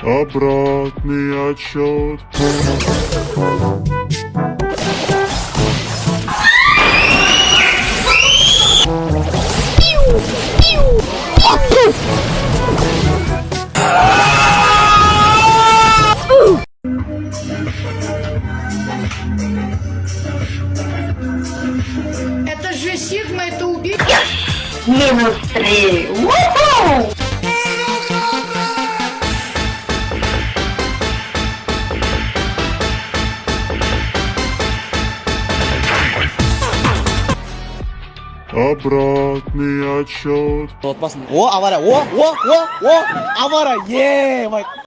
Обратный отсчет. Это же Сигма, это убийца. -3. Уху! Обратный отсчет. О, авара, о, авара,